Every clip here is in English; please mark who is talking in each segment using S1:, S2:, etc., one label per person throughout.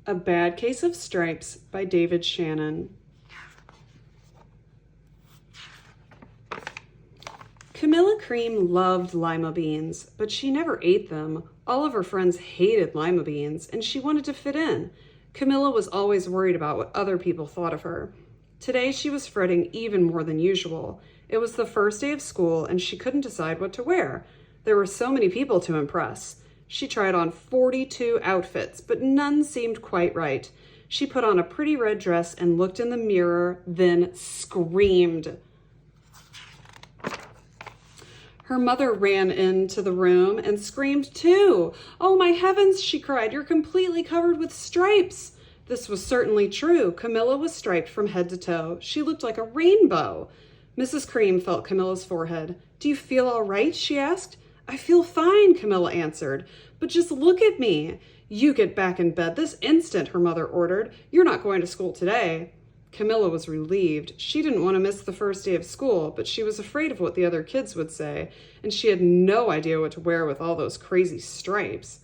S1: A Bad Case of Stripes by David Shannon. Camilla Cream loved lima beans, but she never ate them. All of her friends hated lima beans, and she wanted to fit in. Camilla was always worried about what other people thought of her. Today she was fretting even more than usual. It was the first day of school, and she couldn't decide what to wear. There were so many people to impress. She tried on 42 outfits, but none seemed quite right. She put on a pretty red dress and looked in the mirror, then screamed. Her mother ran into the room and screamed too. "Oh my heavens," she cried, "you're completely covered with stripes." This was certainly true. Camilla was striped from head to toe. She looked like a rainbow. Mrs. Cream felt Camilla's forehead. "Do you feel all right?" she asked. "I feel fine," Camilla answered. "But just look at me." "You get back in bed this instant," her mother ordered. "You're not going to school today." Camilla was relieved. She didn't want to miss the first day of school, but she was afraid of what the other kids would say, and she had no idea what to wear with all those crazy stripes.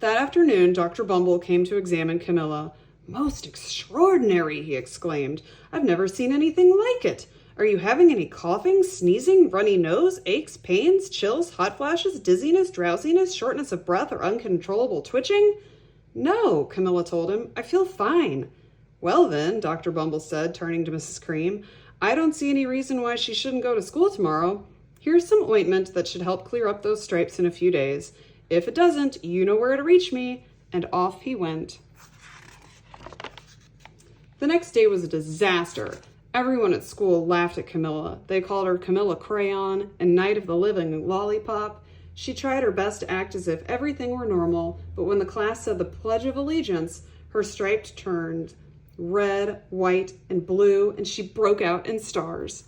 S1: That afternoon, Dr. Bumble came to examine Camilla. "Most extraordinary," he exclaimed. "I've never seen anything like it. Are you having any coughing, sneezing, runny nose, aches, pains, chills, hot flashes, dizziness, drowsiness, shortness of breath, or uncontrollable twitching?" "No," Camilla told him. "I feel fine." "Well then," Dr. Bumble said, turning to Mrs. Cream, "I don't see any reason why she shouldn't go to school tomorrow. Here's some ointment that should help clear up those stripes in a few days. If it doesn't, you know where to reach me." And off he went. The next day was a disaster. Everyone at school laughed at Camilla. They called her Camilla Crayon and Night of the Living Lollipop. She tried her best to act as if everything were normal, but when the class said the Pledge of Allegiance, her stripes turned red, white, and blue, and she broke out in stars.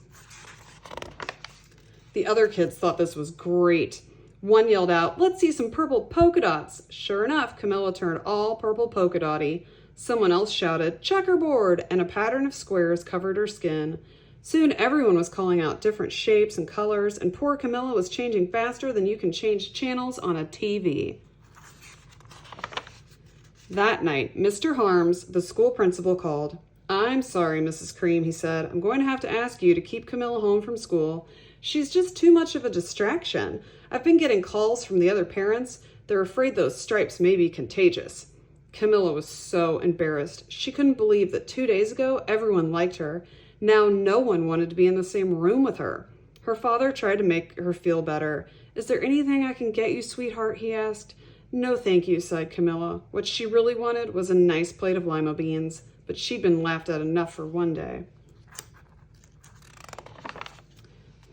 S1: The other kids thought this was great. One yelled out, "Let's see some purple polka dots." Sure enough, Camilla turned all purple polka dotty. Someone else shouted, "Checkerboard," and a pattern of squares covered her skin. Soon everyone was calling out different shapes and colors, and poor Camilla was changing faster than you can change channels on a TV. That night, Mr. Harms, the school principal, called. "I'm sorry, Mrs. Cream," he said. "I'm going to have to ask you to keep Camilla home from school. She's just too much of a distraction. I've been getting calls from the other parents. They're afraid those stripes may be contagious." Camilla was so embarrassed. She couldn't believe that 2 days ago everyone liked her. Now no one wanted to be in the same room with her. Her father tried to make her feel better. "Is there anything I can get you, sweetheart?" he asked. "No, thank you," sighed Camilla. What she really wanted was a nice plate of lima beans, but she'd been laughed at enough for one day.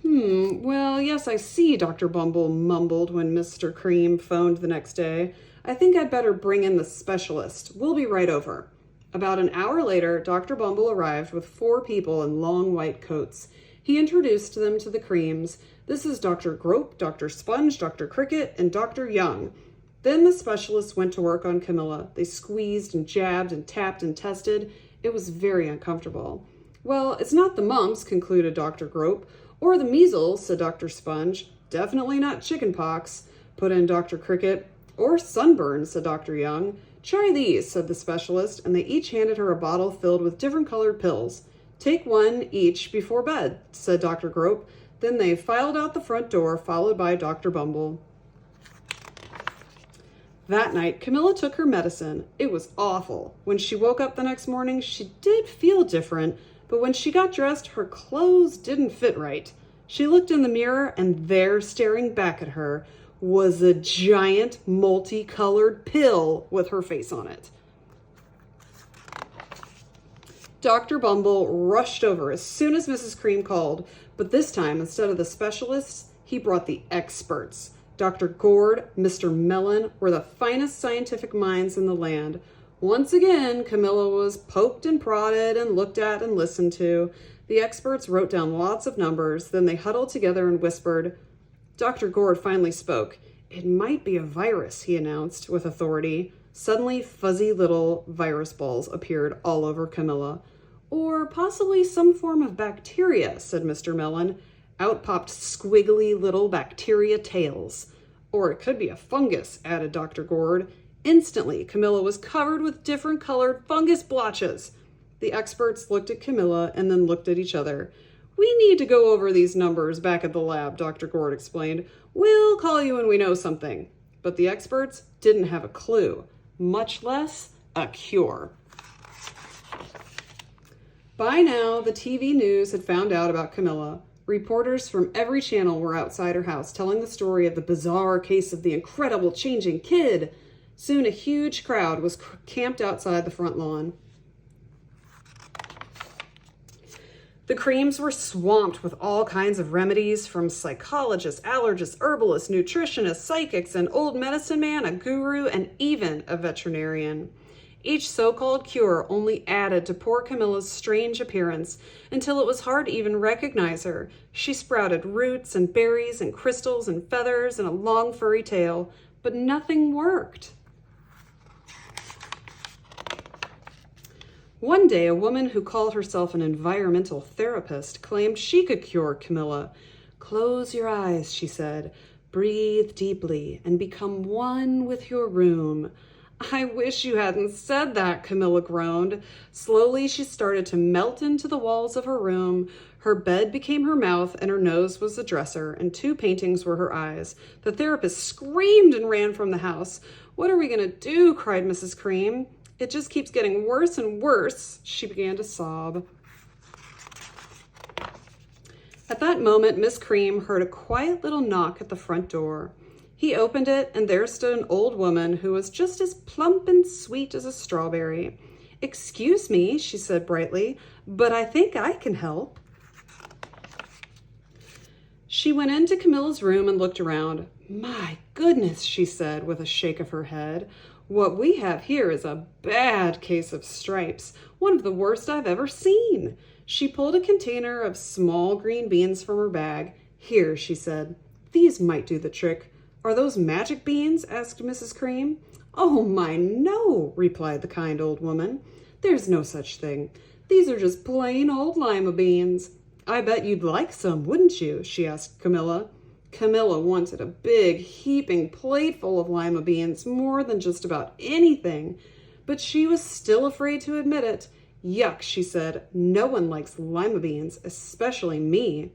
S1: Well, yes, I see," Dr. Bumble mumbled when Mr. Cream phoned the next day. "I think I'd better bring in the specialist. We'll be right over." About an hour later, Dr. Bumble arrived with 4 people in long white coats. He introduced them to the Creams. "This is Dr. Grope, Dr. Sponge, Dr. Cricket, and Dr. Young." Then the specialists went to work on Camilla. They squeezed and jabbed and tapped and tested. It was very uncomfortable. "Well, it's not the mumps," concluded Dr. Grope. "Or the measles," said Dr. Sponge. "Definitely not chicken pox," put in Dr. Cricket. "Or sunburn," said Dr. Young. "Try these," said the specialist, and they each handed her a bottle filled with different colored pills. "Take one each before bed," said Dr. Grope. Then they filed out the front door, followed by Dr. Bumble. That night, Camilla took her medicine. It was awful. When she woke up the next morning, she did feel different, but when she got dressed, her clothes didn't fit right. She looked in the mirror, and there, staring back at her, was a giant multicolored pill with her face on it. Dr. Bumble rushed over as soon as Mrs. Cream called, but this time, instead of the specialists, he brought the experts. Dr. Gord, Mr. Mellon were the finest scientific minds in the land. Once again, Camilla was poked and prodded and looked at and listened to. The experts wrote down lots of numbers, then they huddled together and whispered. Dr. Gord finally spoke. "It might be a virus," he announced with authority. Suddenly, fuzzy little virus balls appeared all over Camilla. "Or possibly some form of bacteria," said Mr. Mellon. Out popped squiggly little bacteria tails. Or it could be a fungus, added Dr. Gord. Instantly, Camilla was covered with different colored fungus blotches. The experts looked at Camilla and then looked at each other. We need to go over these numbers back at the lab, Dr. Gord explained. We'll call you when we know something. But the experts didn't have a clue, much less a cure. By now, the TV news had found out about Camilla. Reporters from every channel were outside her house telling the story of the bizarre case of the incredible changing kid. Soon a huge crowd was camped outside the front lawn. The Creams were swamped with all kinds of remedies from psychologists, allergists, herbalists, nutritionists, psychics, an old medicine man, a guru, and even a veterinarian. Each so-called cure only added to poor Camilla's strange appearance until it was hard to even recognize her. She sprouted roots and berries and crystals and feathers and a long furry tail, but nothing worked. One day, a woman who called herself an environmental therapist claimed she could cure Camilla. Close your eyes, she said. Breathe deeply and become one with your room. I wish you hadn't said that, Camilla groaned. Slowly, she started to melt into the walls of her room. Her bed became her mouth, and her nose was the dresser, and 2 paintings were her eyes. The therapist screamed and ran from the house. What are we going to do? Cried Mrs. Cream. It just keeps getting worse and worse. She began to sob. At that moment, Miss Cream heard a quiet little knock at the front door. He opened it, and there stood an old woman who was just as plump and sweet as a strawberry. Excuse me, she said brightly, but I think I can help. She went into Camilla's room and looked around. My goodness, she said with a shake of her head. What we have here is a bad case of stripes, one of the worst I've ever seen. She pulled a container of small green beans from her bag. Here, she said, these might do the trick. Are those magic beans? Asked Mrs. Cream. Oh my, no, replied the kind old woman. There's no such thing. These are just plain old lima beans. I bet you'd like some, wouldn't you? She asked Camilla. Camilla wanted a big, heaping plateful of lima beans more than just about anything, but she was still afraid to admit it. Yuck, she said. No one likes lima beans, especially me.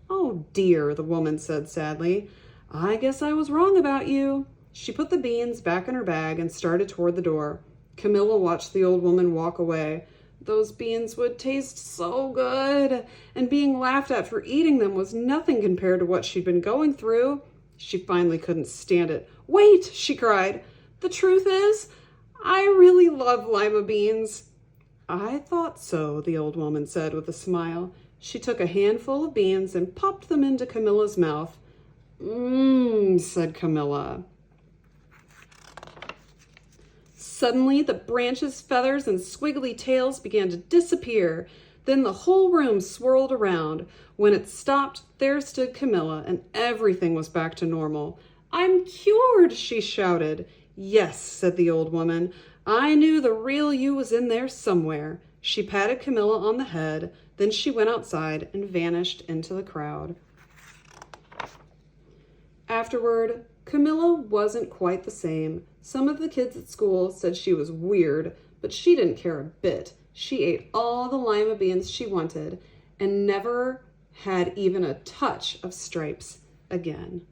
S1: Oh dear, the woman said sadly. I guess I was wrong about you. She put the beans back in her bag and started toward the door. Camilla watched the old woman walk away. Those beans would taste so good, and being laughed at for eating them was nothing compared to what she'd been going through. She finally couldn't stand it. Wait, she cried. The truth is, I really love lima beans. I thought so, the old woman said with a smile. She took a handful of beans and popped them into Camilla's mouth. Mmm, said Camilla. Suddenly, the branches, feathers, and squiggly tails began to disappear. Then the whole room swirled around. When it stopped, there stood Camilla, and everything was back to normal. I'm cured, she shouted. Yes, said the old woman. I knew the real you was in there somewhere. She patted Camilla on the head. Then she went outside and vanished into the crowd. Afterward, Camilla wasn't quite the same. Some of the kids at school said she was weird, but she didn't care a bit. She ate all the lima beans she wanted and never had even a touch of stripes again.